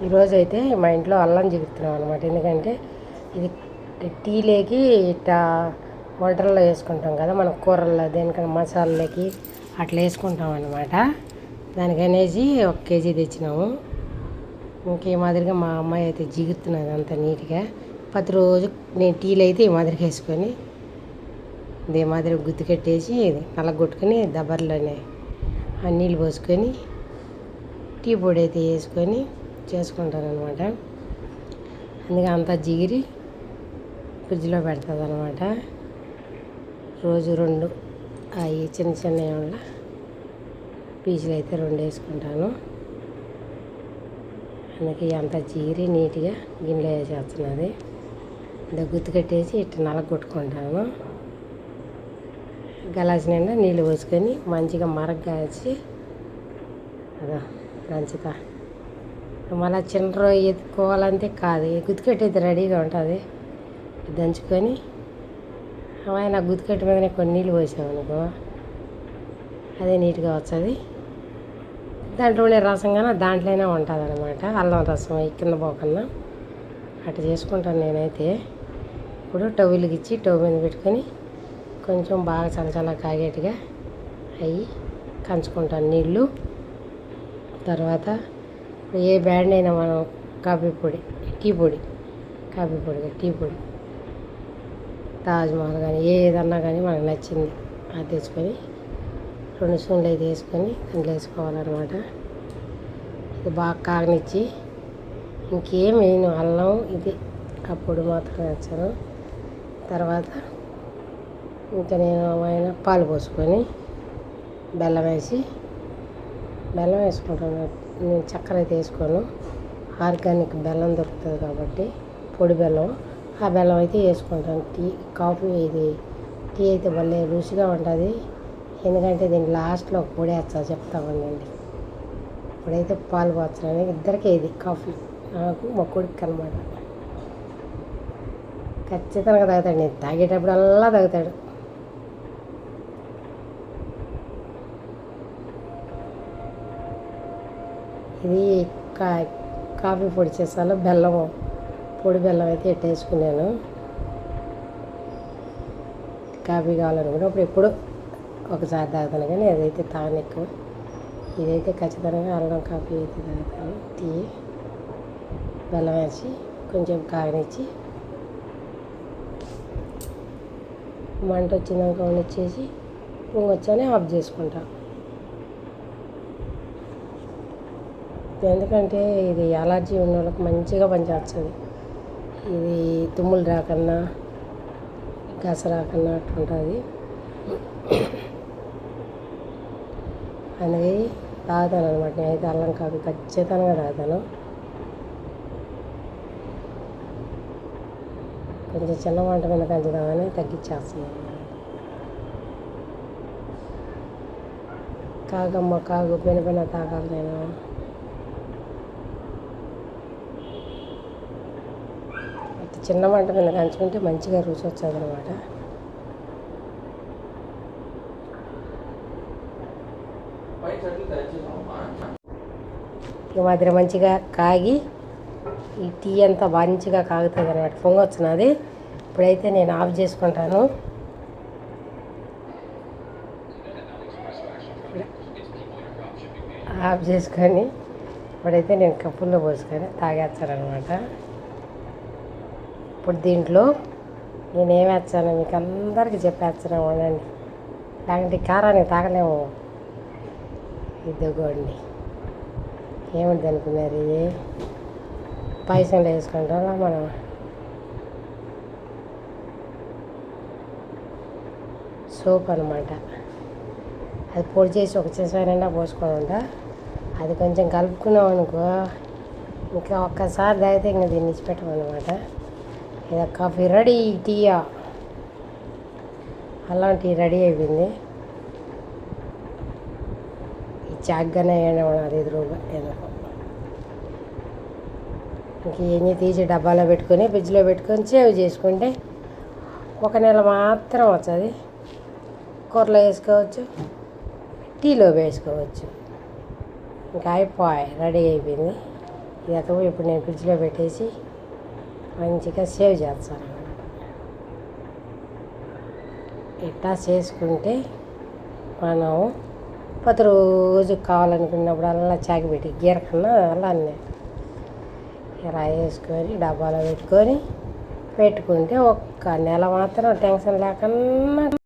ఈరోజు అయితే మా ఇంట్లో అల్లం చిగురుతున్నాం అనమాట. ఎందుకంటే ఇది టీలోకి ఇట్లా వంటల్లో వేసుకుంటాం కదా, మనం కూరల్లో దేనికైనా మసాలాలకి అట్లా వేసుకుంటాం అనమాట. దానికనేసి 1 కేజీ తెచ్చినాము. ఇంకే మాదిరిగా మా అమ్మాయి అయితే జిగురుతున్నది అంత నీట్గా. ప్రతిరోజు నేను టీలు అయితే ఈ మాదిరిగా వేసుకొని ఇదే మాదిరిగా గుత్తి కట్టేసి నల్లగొట్టుకొని దబ్బర్లోనే ఆ నీళ్ళు పోసుకొని టీ పొడి అయితే వేసుకొని చేసుకుంటాను అనమాట. అందుకే అంతా జిగిరి ఫ్రిడ్జ్లో పెడుతుంది అనమాట. రోజు 2 అవి చిన్న చిన్న వాళ్ళ పీసులు అయితే 2 వేసుకుంటాను. అందుకే అంతా జిగిరి నీట్గా గిన్నెలో వేసేస్తున్నది. ఇంత గుత్తి కట్టేసి ఇట్లా నలగొట్టుకుంటాను. గలాస్ నిండా నీళ్ళు పోసుకొని మంచిగా మరగ్గాసి అదా దంచుతా. మళ్ళీ చిన్నర ఎత్తుకోవాలంటే కాదు, గుత్తికట్టు అయితే రెడీగా ఉంటుంది. దంచుకొని ఆయన గుత్తికట్టు మీదనే కొన్ని నీళ్ళు పోసామనుకో అదే నీట్గా వస్తుంది. దాంట్లోనే రసం కన్నా దాంట్లోనే ఉంటుంది అనమాట. అల్లం రసం కింద పోకన్నా అట్లా చేసుకుంటాను నేనైతే. ఇప్పుడు స్టవ్ వెలిగించి స్టవ్ మీద పెట్టుకొని కొంచెం బాగా చల్లచల్ల కాగేట్టుగా అవి కంచుకుంటాను నీళ్ళు. తర్వాత ఏ బ్రాండ్ అయినా మనం కాఫీ పొడి టీ పొడి తాజ్ మహల్ కానీ ఏదన్నా కానీ మనకు నచ్చింది అది తెచ్చుకొని 2 స్పూన్లు అయితే వేసుకొని దాంట్లో వేసుకోవాలన్నమాట. ఇది బాగా కాగనిచ్చి ఇంకేం వేయను, అల్లం ఇది ఆ పొడి మాత్రం వేస్తాను. తర్వాత ఇంకా నేను పాలు పోసుకొని బెల్లం వేసుకుంటాను. నేను చక్కెర అయితే వేసుకోను. ఆర్గానిక్ బెల్లం దొరుకుతుంది కాబట్టి పొడి బెల్లం, ఆ బెల్లం అయితే వేసుకుంటాను. కాఫీ టీ అయితే భలే రుచిగా ఉంటుంది. ఎందుకంటే దీన్ని లాస్ట్లో ఒక పొడి వేస్తా, చెప్తా ఉండండి. ఇప్పుడైతే పాలు పోస్తున్నాను. ఇద్దరికే ఇది కాఫీ, నాకు మా కొడుకు అనమాట. ఖచ్చితంగా తాగుతాడు, నేను తాగేటప్పుడల్లా తాగుతాడు. ఇది కాఫీ పొడి చేసాను. పొడి బెల్లం అయితే ఎట్ట వేసుకున్నాను. కాఫీ కావాలనుకున్నప్పుడు ఎప్పుడు ఒకసారి తాగుతాను, కానీ అదైతే తాగను ఎక్కువ. ఇదైతే ఖచ్చితంగా అల్లం కాఫీ అయితే తాగుతాను. టీ బెల్లం వేసి కొంచెం కాగనిచ్చి మంట వచ్చిందాక వండిచ్చేసి పొంగొచ్చని ఆఫ్ చేసుకుంటాను. ఎందుకంటే ఇది అలర్జీ ఉన్న వాళ్ళకి మంచిగా పనిచేస్తుంది. ఇది తుమ్ములు రాకన్నా గస రాకన్నా అట్లుంటుంది. అందుకే తాగుతాను అనమాట. నేనైతే అల్లం కాఫీ ఖచ్చితంగా తాగుతాను. కొంచెం చిన్న వంట మీద కంచుదామని తగ్గించేస్తున్నాను. కాగమ్మ కాగు పెన తాగాలి నేను. చిన్న వంట మీద కంచుకుంటే మంచిగా రుచి వచ్చేది అనమాట. ఈ మాదిరి మంచిగా కాగి ఈ టీ అంతా మంచిగా కాగుతుంది అనమాట. పొంగొచ్చినది. ఇప్పుడైతే నేను ఆఫ్ చేసుకుంటాను. ఆఫ్ చేసుకొని ఇప్పుడైతే నేను కప్పుల్లో పోసుకొని తాగేస్తానమాట. ఇప్పుడు దీంట్లో నేనేం వేస్తాను మీకు అందరికీ చెప్పేస్తాను ఉండండి, లేకుంటే కారానికి తాగలేము. ఇదిగోండి, ఏమిటి అనుకున్నారు, ఇది పాయసంలో వేసుకుంటాం మనం. సోప్ అనమాట. అది పొడి చేసి ఒక చిసైనా పోసుకోకుండా అది కొంచెం కలుపుకున్నాం అనుకో, ఇంకా ఒక్కసారి తాగితే ఇంకా దీన్ని ఇచ్చిపెట్టమన్నమాట. ఇక కాఫీ రెడీ, టీయా అల్లం టీ రెడీ అయిపోయింది. ఈ చాగ్గానే ఉన్నది ఎదురుగా ఎందుకు. ఇంక ఇవన్నీ తీసి డబ్బాలో పెట్టుకొని ఫ్రిడ్జ్లో పెట్టుకొని సేవ్ చేసుకుంటే 1 నెల మాత్రం వస్తుంది. కూరలో వేసుకోవచ్చు, టీలో వేసుకోవచ్చు. ఇంకా అయిపోయి రెడీ అయిపోయింది. ఎతవు ఇప్పుడు నేను ఫ్రిడ్జ్లో పెట్టేసి మంచిగా సేవ్ చేస్తాను అన్నమాట. ఇట్లా చేసుకుంటే మనం ప్రతిరోజు కావాలనుకున్నప్పుడు అలా చాకిపెట్టి గీర కన్నా అల్లాన్ని ఇలా వేసుకొని డబ్బాలో పెట్టుకుంటే ఒక్క నెల మాత్రం టెన్షన్ లేకుండా